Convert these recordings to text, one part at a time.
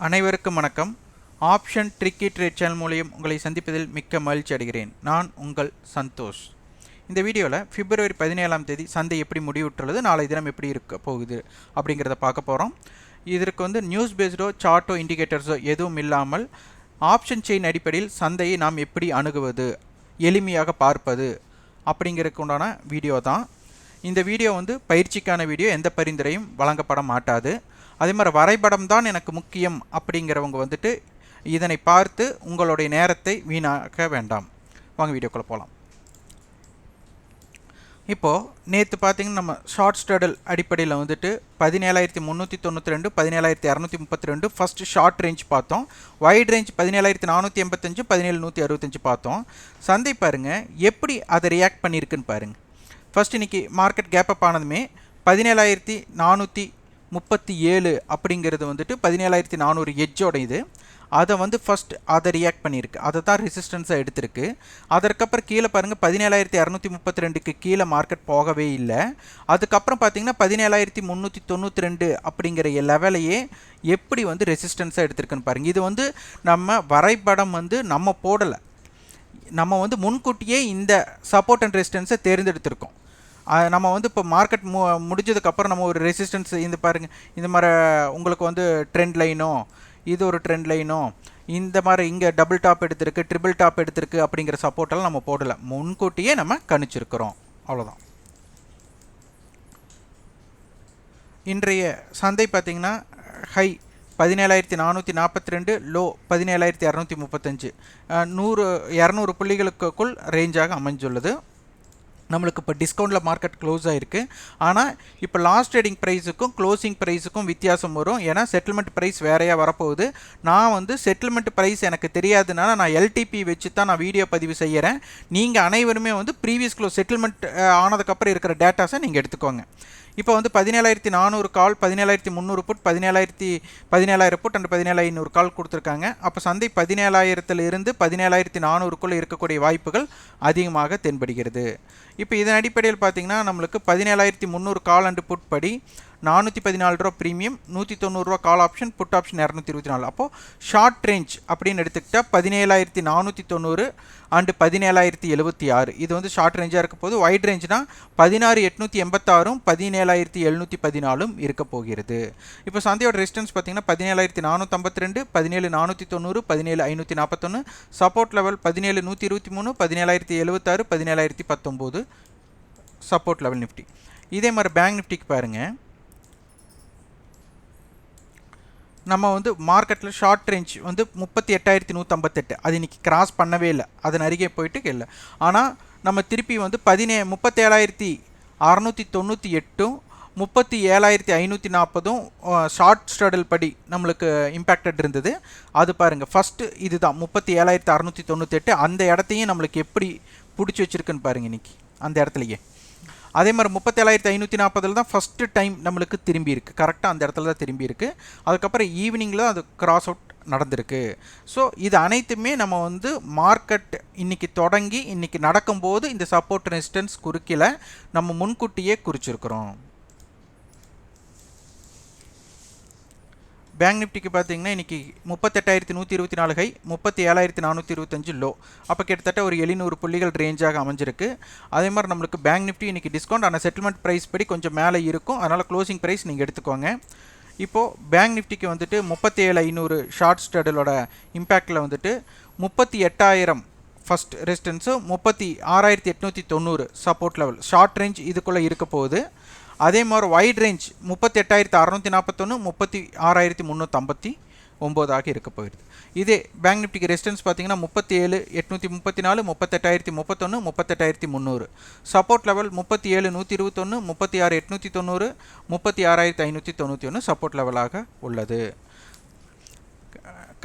அனைவருக்கும் வணக்கம். Option tricky trade channel மூலம் உங்களை சந்திப்பதில் மிக்க மகிழ்ச்சி அடைகிறேன். நான் உங்கள் சந்தோஷ். இந்த வீடியோவில் பிப்ரவரி 17ஆம் தேதி சந்தை எப்படி முடிவுற்றுள்ளது, நாளை தினம் எப்படி இருக்க போகுது அப்படிங்கிறத பார்க்க போகிறோம். இதற்கு நியூஸ் பேஸ்டோ சார்ட்டோ இண்டிகேட்டர்ஸோ எதுவும் இல்லாமல் ஆப்ஷன் செயின் அடிப்படையில் சந்தையை நாம் எப்படி அணுகுவது, எளிமையாக பார்ப்பது அப்படிங்கிறதுக்கு உண்டான வீடியோ தான். இந்த வீடியோ பயிற்சிக்கான வீடியோ, எந்த பரிந்துரையும் வழங்கப்பட மாட்டாது. அதே மாதிரி வரைபடம் தான் எனக்கு முக்கியம் அப்படிங்கிறவங்க இதனை பார்த்து உங்களுடைய நேரத்தை வீணாக்க வேண்டாம். வாங்க வீடியோக்குள்ளே போகலாம். இப்போது நேற்று பார்த்தீங்கன்னா நம்ம ஷார்ட் ஸ்டடல் அடிப்படையில் 17,392 17,232 ஃபஸ்ட்டு ஷார்ட் ரேஞ்ச் பார்த்தோம். வைட் ரேஞ்ச் 17,485 17,165 பார்த்தோம். சந்தை பாருங்கள் எப்படி அதை ரியாக்ட் பண்ணியிருக்குன்னு பாருங்கள். ஃபஸ்ட் இன்றைக்கி மார்க்கெட் கேப் அப் ஆனதுமே 17,437 அப்படிங்கிறது 17,400 எட்ஜோட இது. அதை ஃபஸ்ட் அதை ரியாக்ட் பண்ணியிருக்கு, அதை தான் ரெசிஸ்டன்ஸாக எடுத்திருக்கு. அதற்கப்புறம் கீழே பாருங்கள் 17,232க்கு கீழே மார்க்கெட் போகவே இல்லை. அதுக்கப்புறம் பார்த்தீங்கன்னா 17,392 அப்படிங்கிற லெவலையே எப்படி ரெசிஸ்டன்ஸாக எடுத்திருக்குன்னு பாருங்கள். இது நம்ம வரைபடம் நம்ம போடலை, நம்ம முன்கூட்டியே இந்த சப்போர்ட் அண்ட் ரெசிஸ்டன்ஸை தேர்ந்தெடுத்திருக்கோம். நம்ம இப்போ மார்க்கெட் முடிஞ்சதுக்கப்புறம் நம்ம ஒரு ரெசிஸ்டன்ஸ் இந்த பாருங்கள், இந்த மாதிரி உங்களுக்கு ட்ரெண்ட் லைனோ, இது ஒரு ட்ரெண்ட் லைனோ, இந்த மாதிரி இங்கே டபுள் டாப் எடுத்திருக்கு, ட்ரிபிள் டாப் எடுத்திருக்கு அப்படிங்கிற சப்போர்ட்டெல்லாம் நம்ம போடலை, முன்கூட்டியே நம்ம கணிச்சிருக்கிறோம். அவ்வளோதான். இன்றைய சந்தை பார்த்திங்கன்னா ஹை 17,442, லோ 17,235, 200 புள்ளிகளுக்குள் ரேஞ்சாக அமைஞ்சுள்ளது. நம்மளுக்கு இப்போ டிஸ்கவுண்டில் மார்க்கெட் க்ளோஸ் ஆகிருக்கு. ஆனால் இப்போ லாஸ்ட் ட்ரேடிங் ப்ரைஸுக்கும் க்ளோசிங் ப்ரைஸுக்கும் வித்தியாசம் வரும். ஏன்னா செட்டில்மெண்ட் ப்ரைஸ் வேறையாக வரப்போகுது. நான் செட்டில்மெண்ட் ப்ரைஸ் எனக்கு தெரியாததுனால நான் எல்டிபி வச்சு தான் நான் வீடியோ பதிவு செய்கிறேன். நீங்கள் அனைவருமே ப்ரீவியஸ் க்ளோஸ் செட்டில்மெண்ட் ஆனதுக்கப்புறம் இருக்கிற டேட்டாஸை நீங்கள் எடுத்துக்கோங்க. இப்போ 17,400 கால், 17,300 புட், 17,000 புட் அண்ட் 17,500 கால் கொடுத்துருக்காங்க. அப்போ சந்தை 17,000 17,400க்குள்ளே இருக்கக்கூடிய வாய்ப்புகள் அதிகமாக தென்படுகிறது. இப்போ இதன் அடிப்படையில் பார்த்தீங்கன்னா நம்மளுக்கு 17,300 கால் அண்டு புட் படி 414 ரூபா ப்ரீமியம், 190 ரூபா கால் ஆப்ஷன், புட் ஆப்ஷன் 224. அப்போது ஷார்ட் ரேஞ்ச் அப்படின்னு எடுத்துக்கிட்டால் 17,490 அண்டு 17,076 இது ஷார்ட் ரேஞ்சாக இருக்க போது. வைட் ரேஞ்ச்னா 16,886 17,714 இருக்க போகிறது. இப்போ சந்தையோட ரெசிஸ்டன்ஸ் பார்த்தீங்கன்னா 17,452, 17,490, 17,541, support level 17,123, 17,076, 17,019 support level Nifty. இதே மாதிரி பேங்க் நிஃப்டிக்கு பாருங்கள், நம்ம மார்க்கெட்டில் ஷார்ட் ரேஞ்ச் 38,158 அது இன்றைக்கி கிராஸ் பண்ணவே இல்லை, அதன் அருகே போயிட்டு இல்லை. ஆனால் நம்ம திருப்பி 37,698 37,540 ஷார்ட் ஸ்டடல் படி நம்மளுக்கு இம்பேக்டட் இருந்தது. அது பாருங்கள் ஃபஸ்ட்டு இதுதான் 37,698, அந்த இடத்தையும் நம்மளுக்கு எப்படி பிடிச்சி வச்சுருக்குன்னு பாருங்கள் இன்றைக்கி அந்த இடத்துலையே. அதே மாதிரி 37,540 தான் ஃபஸ்ட்டு டைம் நம்மளுக்கு திரும்பி இருக்குது, கரெக்டாக அந்த இடத்துல தான் திரும்பி இருக்குது. அதுக்கப்புறம் ஈவினிங்கில் அது கிராஸ் அவுட் நடந்திருக்கு. ஸோ இது அனைத்துமே நம்ம மார்க்கெட் இன்றைக்கி தொடங்கி இன்றைக்கி நடக்கும்போது இந்த சப்போர்ட் ரெசிஸ்டன்ஸ் குறுக்கில் நம்ம முன்கூட்டியே குறிச்சிருக்கிறோம். பேங்க் நிஃப்டிக்கு பார்த்தீங்கன்னா இன்றைக்கி 38,124 ஹை, 37,425 லோ. அப்போ கிட்டத்தட்ட ஒரு 700 புள்ளிகள் ரேஞ்சாக அமைஞ்சிருக்கு. அதே மாதிரி நம்மளுக்கு பேங்க் நிஃப்டி இன்றைக்கி டிஸ்கவுண்ட், ஆனால் செட்டில்மெண்ட் ப்ரைஸ் படி கொஞ்சம் மேலே இருக்கும், அதனால் க்ளோசிங் ப்ரைஸ் நீங்கள் எடுத்துக்கோங்க. இப்போது பேங்க் நிஃப்டிக்கு 37,500 ஷார்ட் ஸ்டடலோட இம்பேக்டில் 38,000 first resistance, 36,890 support level short range இதுக்குள்ளே இருக்க போகுது. அதே மாதிரி வைட் ரேஞ்ச் 38,641, 36,359 இருக்க போயிடுது. இதே பேங்க் நிஃப்டிக்கு ரெசிஸ்டன்ஸ் பார்த்தீங்கன்னா 37,834, 38,031, 38,300 சப்போர்ட் லெவல் 37,121, 36,890, 36,591 சப்போர்ட் லெவலாக உள்ளது.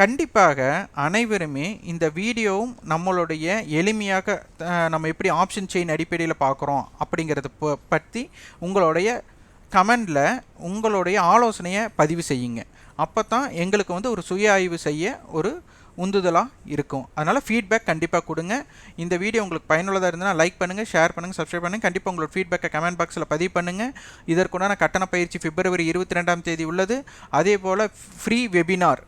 கண்டிப்பாக அனைவருமே இந்த வீடியோவும் நம்மளுடைய எளிமையாக நம்ம எப்படி ஆப்ஷன் செயின் அடிப்படையில் பார்க்குறோம் அப்படிங்கிறத பற்றி உங்களுடைய கமெண்டில் உங்களுடைய ஆலோசனையை பதிவு செய்யுங்க. அப்போ தான் எங்களுக்கு ஒரு சுய ஆய்வு செய்ய ஒரு உந்துதலாக இருக்கும். அதனால் ஃபீட்பேக் கண்டிப்பாக கொடுங்க. இந்த வீடியோ உங்களுக்கு பயனுள்ளதாக இருந்ததுன்னா லைக் பண்ணுங்கள், ஷேர் பண்ணுங்கள், சப்ஸ்கிரைப் பண்ணுங்கள். கண்டிப்பாக உங்களோட ஃபீட்பேக்கை கமெண்ட் பாக்ஸில் பதிவு பண்ணுங்கள். இதற்குண்டான கட்டண பயிற்சி பிப்ரவரி 22ஆம் தேதி உள்ளது. அதே போல் ஃப்ரீ வெபினார்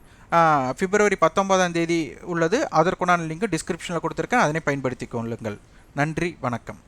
பிப்ரவரி 19ஆம் தேதி உள்ளது. அதற்குண்டான லிங்க் டிஸ்கிரிப்ஷனில் கொடுத்துருக்கேன். அதனை பயன்படுத்திக் கொள்ளுங்கள். நன்றி, வணக்கம்.